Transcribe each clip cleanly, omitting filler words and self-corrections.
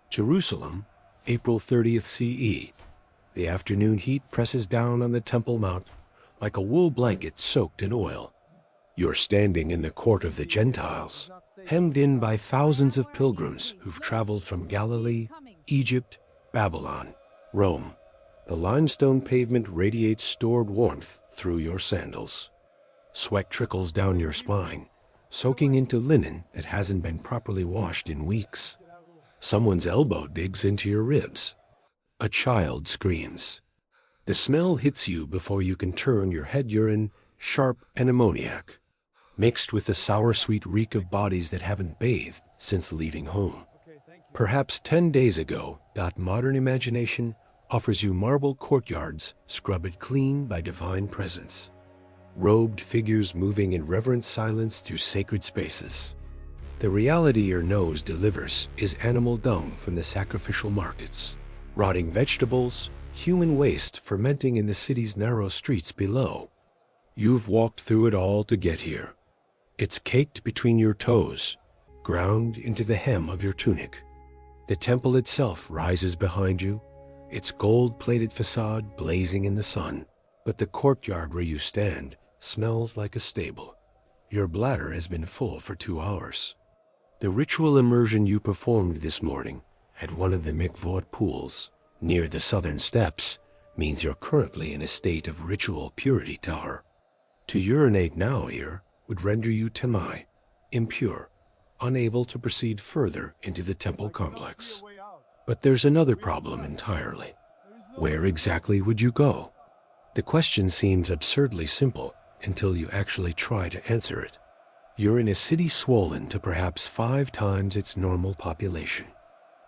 Jerusalem, April 30th CE. The afternoon heat presses down on the Temple Mount like a wool blanket soaked in oil. You're standing in the court of the Gentiles, hemmed in by thousands of pilgrims who've traveled from Galilee, Egypt, Babylon, Rome. The limestone pavement radiates stored warmth through your sandals. Sweat trickles down your spine, soaking into linen that hasn't been properly washed in weeks. Someone's elbow digs into your ribs. A child screams. The smell hits you before you can turn your head urine, sharp and ammoniac, mixed with the sour-sweet reek of bodies that haven't bathed since leaving home. Perhaps 10 days ago, modern imagination offers you marble courtyards scrubbed clean by divine presence. Robed figures moving in reverent silence through sacred spaces. The reality your nose delivers is animal dung from the sacrificial markets, rotting vegetables, human waste fermenting in the city's narrow streets below. You've walked through it all to get here. It's caked between your toes, ground into the hem of your tunic. The temple itself rises behind you, its gold-plated facade blazing in the sun. But the courtyard where you stand smells like a stable. Your bladder has been full for 2 hours. The ritual immersion you performed this morning at one of the mikvot pools near the southern steps means you're currently in a state of ritual purity tahor. To urinate now here would render you tamai, impure, unable to proceed further into the temple complex. But there's another problem entirely. Where exactly would you go? The question seems absurdly simple until you actually try to answer it. You're in a city swollen to perhaps 5 times its normal population.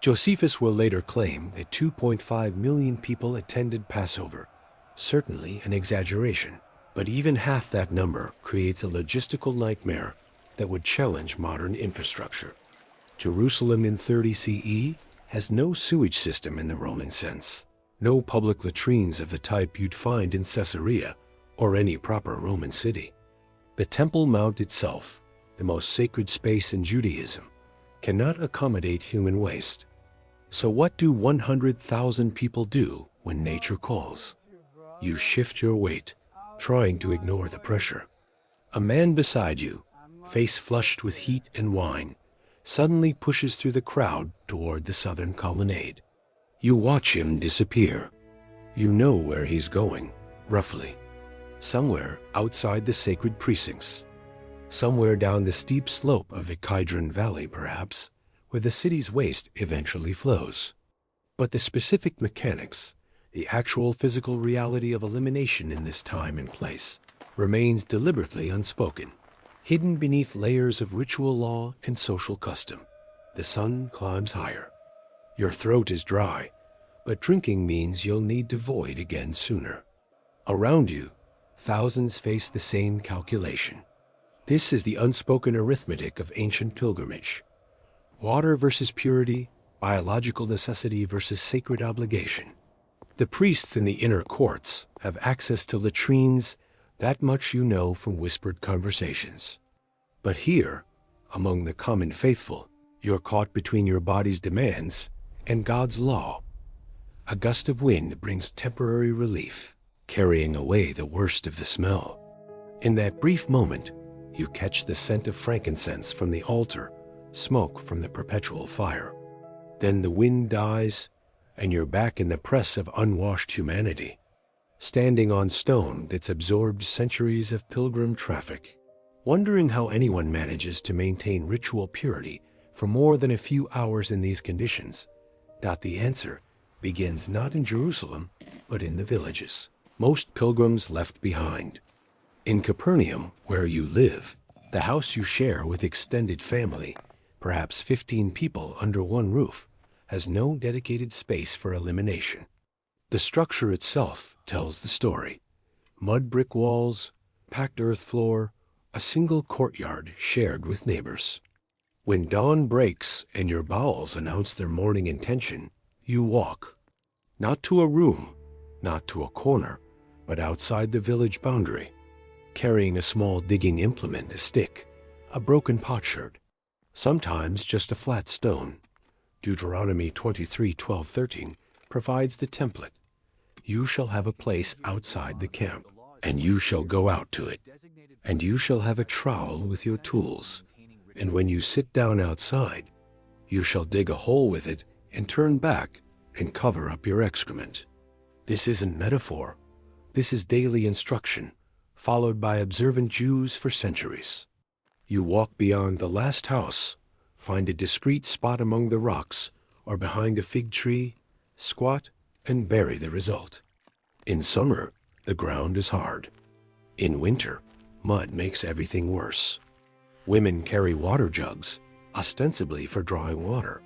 Josephus will later claim that 2.5 million people attended Passover. Certainly an exaggeration, but even half that number creates a logistical nightmare that would challenge modern infrastructure. Jerusalem in 30 CE has no sewage system in the Roman sense, no public latrines of the type you'd find in Caesarea or any proper Roman city. The Temple Mount itself, the most sacred space in Judaism, cannot accommodate human waste. So what do 100,000 people do when nature calls? You shift your weight, trying to ignore the pressure. A man beside you, face flushed with heat and wine, suddenly pushes through the crowd toward the southern colonnade. You watch him disappear. You know where he's going, roughly. Somewhere outside the sacred precincts. Somewhere down the steep slope of the Kidron Valley, perhaps, where the city's waste eventually flows. But the specific mechanics, the actual physical reality of elimination in this time and place, remains deliberately unspoken, hidden beneath layers of ritual law and social custom. The sun climbs higher. Your throat is dry, but drinking means you'll need to void again sooner. Around you, thousands face the same calculation. This is the unspoken arithmetic of ancient pilgrimage. Water versus purity, biological necessity versus sacred obligation. The priests in the inner courts have access to latrines, that much you know from whispered conversations. But here, among the common faithful, you're caught between your body's demands and God's law. A gust of wind brings temporary relief, carrying away the worst of the smell. In that brief moment, you catch the scent of frankincense from the altar, smoke from the perpetual fire. Then the wind dies, and you're back in the press of unwashed humanity, standing on stone that's absorbed centuries of pilgrim traffic, wondering how anyone manages to maintain ritual purity for more than a few hours in these conditions. The answer begins not in Jerusalem, but in the villages most pilgrims left behind. In Capernaum, where you live, the house you share with extended family, perhaps 15 people under one roof, has no dedicated space for elimination. The structure itself tells the story. Mud brick walls, packed earth floor, a single courtyard shared with neighbors. When dawn breaks and your bowels announce their morning intention, you walk. Not to a room, not to a corner, but outside the village boundary, carrying a small digging implement, a stick, a broken potsherd, sometimes just a flat stone. Deuteronomy 23:12-13 provides the template. You shall have a place outside the camp, and you shall go out to it. And you shall have a trowel with your tools. And when you sit down outside, you shall dig a hole with it and turn back and cover up your excrement. This isn't metaphor. This is daily instruction, followed by observant Jews for centuries. You walk beyond the last house, find a discreet spot among the rocks or behind a fig tree, squat, and bury the result. In summer, the ground is hard. In winter, mud makes everything worse. Women carry water jugs, ostensibly for drawing water,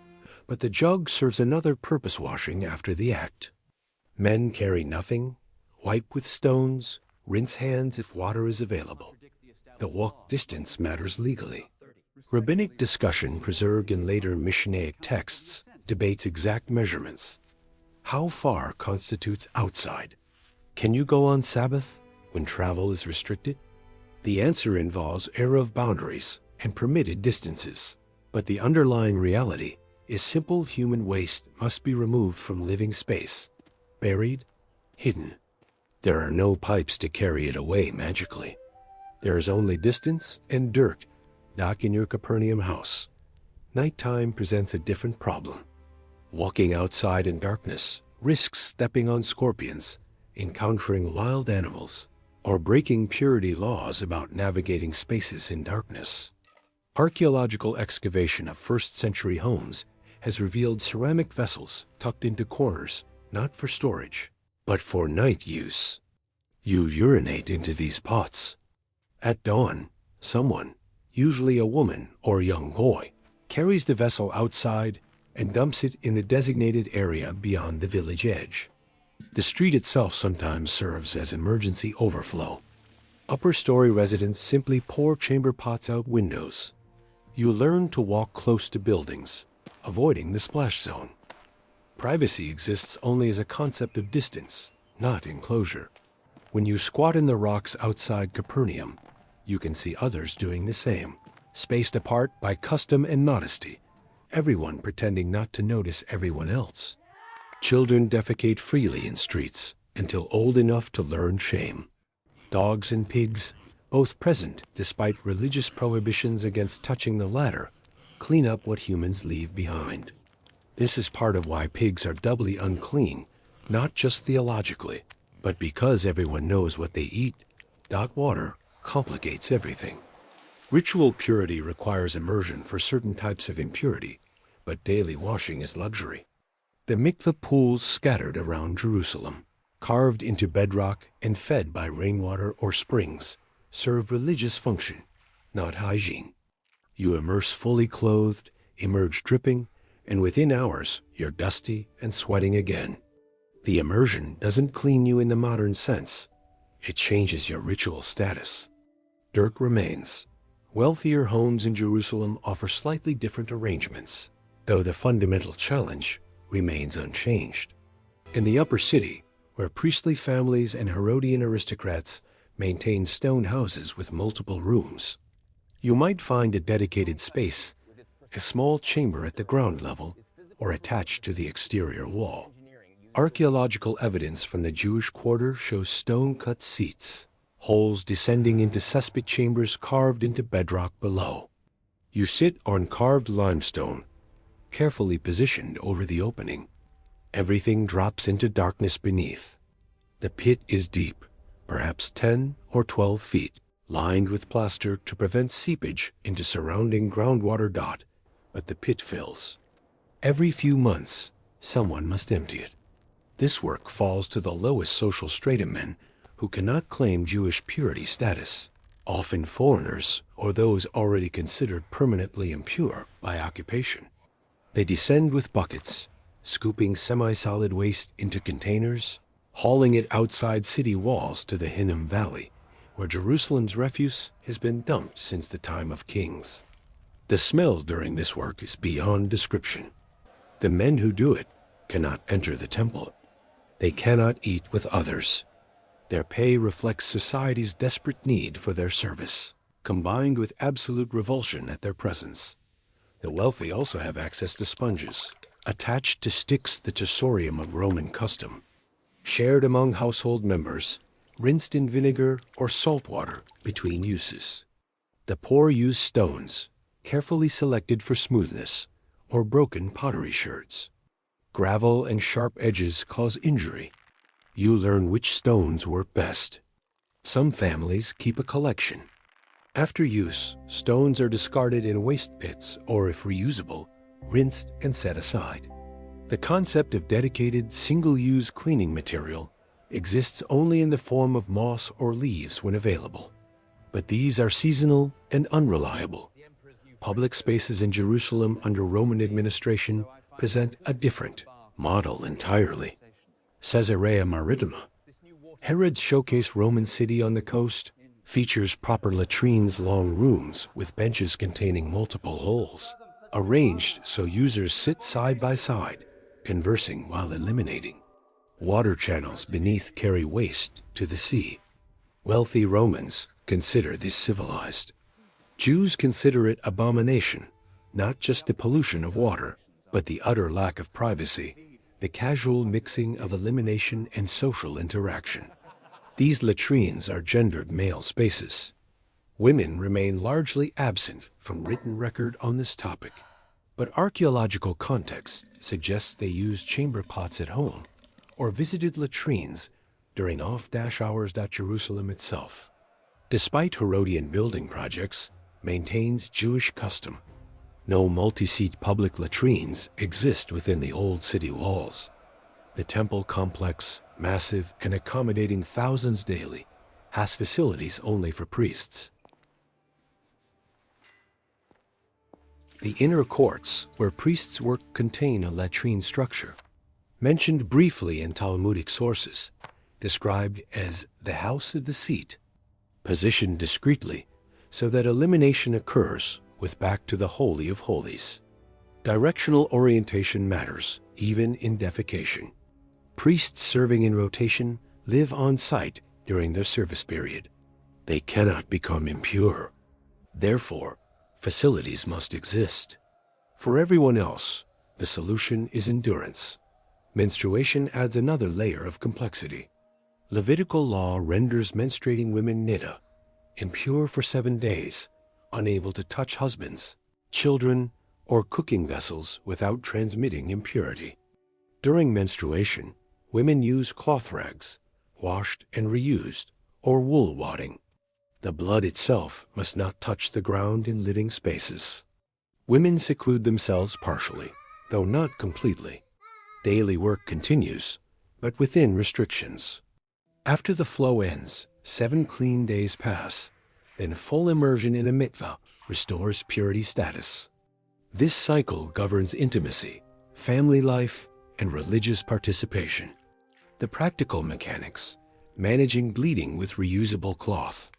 but the jug serves another purpose washing after the act. Men carry nothing, wipe with stones, rinse hands if water is available. The walk distance matters legally. Rabbinic discussion preserved in later Mishnaic texts debates exact measurements. How far constitutes outside? Can you go on Sabbath when travel is restricted? The answer involves eruv boundaries and permitted distances, but the underlying reality is simple human waste must be removed from living space, buried, hidden. There are no pipes to carry it away magically. There is only distance and dirt back in your Capernaum house. Nighttime presents a different problem. Walking outside in darkness risks stepping on scorpions, encountering wild animals, or breaking purity laws about navigating spaces in darkness. Archaeological excavation of first-century homes has revealed ceramic vessels tucked into corners, not for storage, but for night use. You urinate into these pots. At dawn, someone, usually a woman or young boy, carries the vessel outside and dumps it in the designated area beyond the village edge. The street itself sometimes serves as emergency overflow. Upper-story residents simply pour chamber pots out windows. You learn to walk close to buildings, avoiding the splash zone. Privacy exists only as a concept of distance, not enclosure. When you squat in the rocks outside Capernaum, you can see others doing the same, spaced apart by custom and modesty, everyone pretending not to notice everyone else. Children defecate freely in streets until old enough to learn shame. Dogs and pigs, both present despite religious prohibitions against touching the latter, clean up what humans leave behind. This is part of why pigs are doubly unclean, not just theologically, but because everyone knows what they eat. Water complicates everything. Ritual purity requires immersion for certain types of impurity, but daily washing is luxury. The mikveh pools scattered around Jerusalem, carved into bedrock and fed by rainwater or springs, serve religious function, not hygiene. You immerse fully clothed, emerge dripping, and within hours you're dusty and sweating again. The immersion doesn't clean you in the modern sense. It changes your ritual status. Dirt remains. Wealthier homes in Jerusalem offer slightly different arrangements, though the fundamental challenge remains unchanged. In the upper city, where priestly families and Herodian aristocrats maintain stone houses with multiple rooms, you might find a dedicated space, a small chamber at the ground level or attached to the exterior wall. Archaeological evidence from the Jewish quarter shows stone-cut seats, holes descending into cesspit chambers carved into bedrock below. You sit on carved limestone, carefully positioned over the opening. Everything drops into darkness beneath. The pit is deep, perhaps 10 or 12 feet, lined with plaster to prevent seepage into surrounding groundwater. But the pit fills. Every few months, someone must empty it. This work falls to the lowest social stratum men who cannot claim Jewish purity status, often foreigners or those already considered permanently impure by occupation. They descend with buckets, scooping semi-solid waste into containers, hauling it outside city walls to the Hinnom Valley, where Jerusalem's refuse has been dumped since the time of kings. The smell during this work is beyond description. The men who do it cannot enter the temple. They cannot eat with others. Their pay reflects society's desperate need for their service, combined with absolute revulsion at their presence. The wealthy also have access to sponges, Attached to sticks, the tessorium of Roman custom. Shared among household members, rinsed in vinegar or salt water between uses. The poor use stones, carefully selected for smoothness, or broken pottery sherds. Gravel and sharp edges cause injury. You learn which stones work best. Some families keep a collection. After use, stones are discarded in waste pits or, if reusable, rinsed and set aside. The concept of dedicated, single-use cleaning material exists only in the form of moss or leaves when available. But these are seasonal and unreliable. Public spaces in Jerusalem under Roman administration present a different model entirely. Caesarea Maritima, Herod's showcase Roman city on the coast, features proper latrines, long rooms with benches containing multiple holes, arranged so users sit side by side, conversing while eliminating. Water channels beneath carry waste to the sea. Wealthy Romans consider this civilized. Jews consider it abomination, not just the pollution of water, but the utter lack of privacy, the casual mixing of elimination and social interaction. These latrines are gendered male spaces. Women remain largely absent from written record on this topic, but archaeological context suggests they used chamber pots at home or visited latrines during off-hours. Jerusalem itself, despite Herodian building projects, maintains Jewish custom. No multi-seat public latrines exist within the old city walls. The temple complex, massive and accommodating thousands daily, has facilities only for priests. The inner courts where priests work contain a latrine structure, mentioned briefly in Talmudic sources, described as the house of the seat, positioned discreetly so that elimination occurs with back to the Holy of Holies. Directional orientation matters, even in defecation. Priests serving in rotation live on site during their service period. They cannot become impure. Therefore, facilities must exist. For everyone else, the solution is endurance. Menstruation adds another layer of complexity. Levitical law renders menstruating women niddah, impure for 7 days, unable to touch husbands, children, or cooking vessels without transmitting impurity. During menstruation, women use cloth rags, washed and reused, or wool wadding. The blood itself must not touch the ground in living spaces. Women seclude themselves partially, though not completely. Daily work continues, but within restrictions. After the flow ends, 7 clean days pass, then full immersion in a mikvah restores purity status. This cycle governs intimacy, family life, and religious participation. The practical mechanics, managing bleeding with reusable cloth,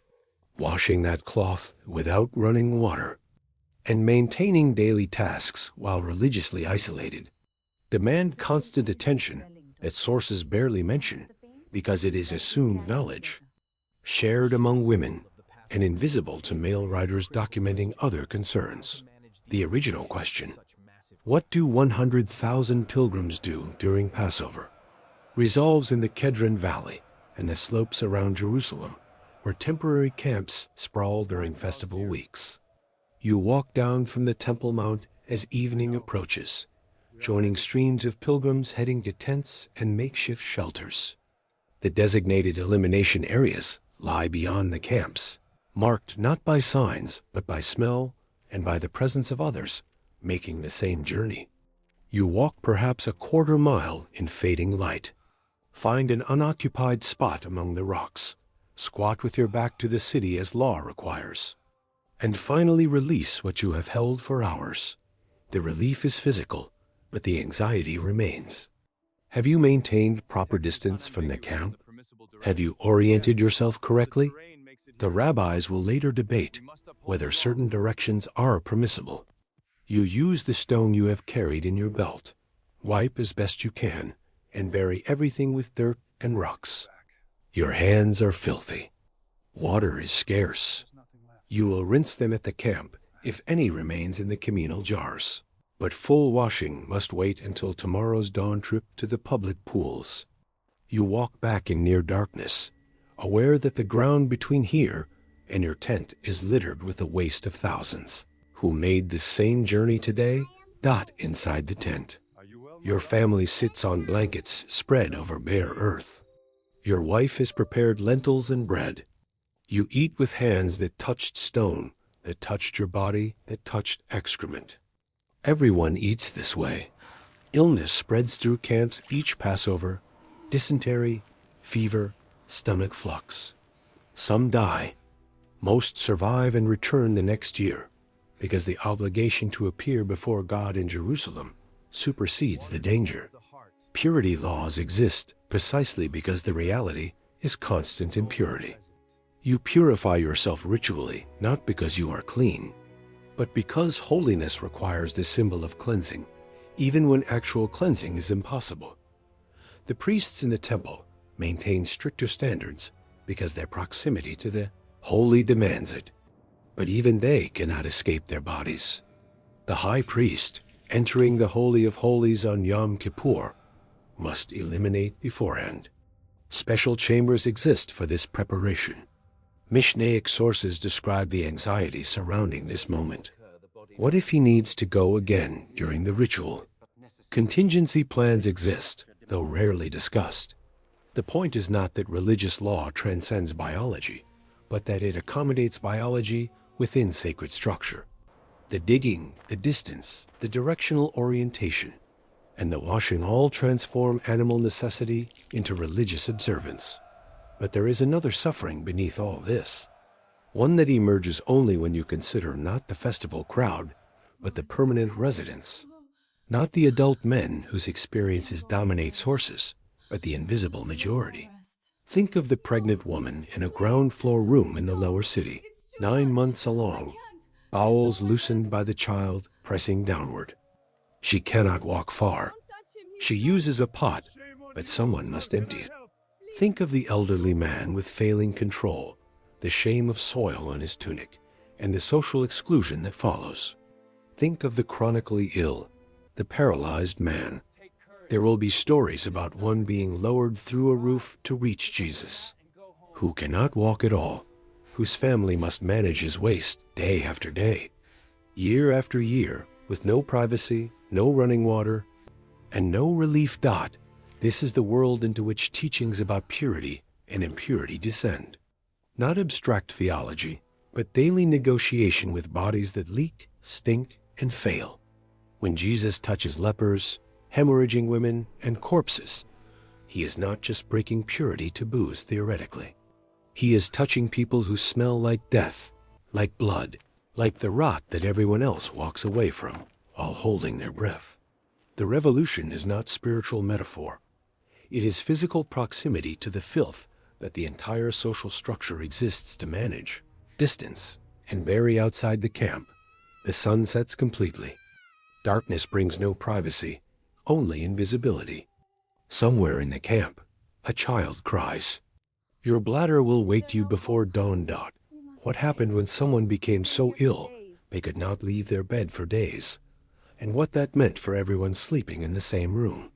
washing that cloth without running water, and maintaining daily tasks while religiously isolated, demand constant attention that sources barely mention because it is assumed knowledge, shared among women and invisible to male writers documenting other concerns. The original question, what do 100,000 pilgrims do during Passover, resolves in the Kedron Valley and the slopes around Jerusalem, where temporary camps sprawl during festival weeks. You walk down from the Temple Mount as evening approaches, joining streams of pilgrims heading to tents and makeshift shelters. The designated elimination areas lie beyond the camps, marked not by signs but by smell and by the presence of others making the same journey. You walk perhaps a quarter mile in fading light, find an unoccupied spot among the rocks, squat with your back to the city as law requires, and finally release what you have held for hours. The relief is physical, but the anxiety remains. Have you maintained proper distance from the camp? Have you oriented yourself correctly? The rabbis will later debate whether certain directions are permissible. You use the stone you have carried in your belt, wipe as best you can, and bury everything with dirt and rocks. Your hands are filthy. Water is scarce. You will rinse them at the camp if any remains in the communal jars. But full washing must wait until tomorrow's dawn trip to the public pools. You walk back in near darkness, aware that the ground between here and your tent is littered with the waste of thousands who made this same journey today, inside the tent. Your family sits on blankets spread over bare earth. Your wife has prepared lentils and bread. You eat with hands that touched stone, that touched your body, that touched excrement. Everyone eats this way. Illness spreads through camps each Passover: dysentery, fever, stomach flux. Some die. Most survive and return the next year, because the obligation to appear before God in Jerusalem supersedes the danger. Purity laws exist precisely because the reality is constant impurity. You purify yourself ritually, not because you are clean, but because holiness requires the symbol of cleansing, even when actual cleansing is impossible. The priests in the temple maintain stricter standards because their proximity to the holy demands it, but even they cannot escape their bodies. The high priest, entering the Holy of Holies on Yom Kippur, must eliminate beforehand. Special chambers exist for this preparation. Mishnaic sources describe the anxiety surrounding this moment. What if he needs to go again during the ritual? Contingency plans exist, though rarely discussed. The point is not that religious law transcends biology, but that it accommodates biology within sacred structure. The digging, the distance, the directional orientation, and the washing all transform animal necessity into religious observance. But there is another suffering beneath all this, one that emerges only when you consider not the festival crowd, but the permanent residents. Not the adult men whose experiences dominate sources, but the invisible majority. Think of the pregnant woman in a ground floor room in the lower city, 9 months along, bowels loosened by the child pressing downward. She cannot walk far. She uses a pot, but someone must empty it. Think of the elderly man with failing control, the shame of soil on his tunic, and the social exclusion that follows. Think of the chronically ill, the paralyzed man. There will be stories about one being lowered through a roof to reach Jesus, who cannot walk at all, whose family must manage his waste day after day, year after year, with no privacy, no running water, and no relief. This is the world into which teachings about purity and impurity descend. Not abstract theology, but daily negotiation with bodies that leak, stink, and fail. When Jesus touches lepers, hemorrhaging women, and corpses, he is not just breaking purity taboos theoretically. He is touching people who smell like death, like blood, like the rot that everyone else walks away from while holding their breath. The revolution is not spiritual metaphor. It is physical proximity to the filth that the entire social structure exists to manage, distance, and bury outside the camp. The sun sets completely. Darkness brings no privacy, only invisibility. Somewhere in the camp, a child cries. Your bladder will wake you before dawn. What happened when someone became so ill they could not leave their bed for days, and what that meant for everyone sleeping in the same room.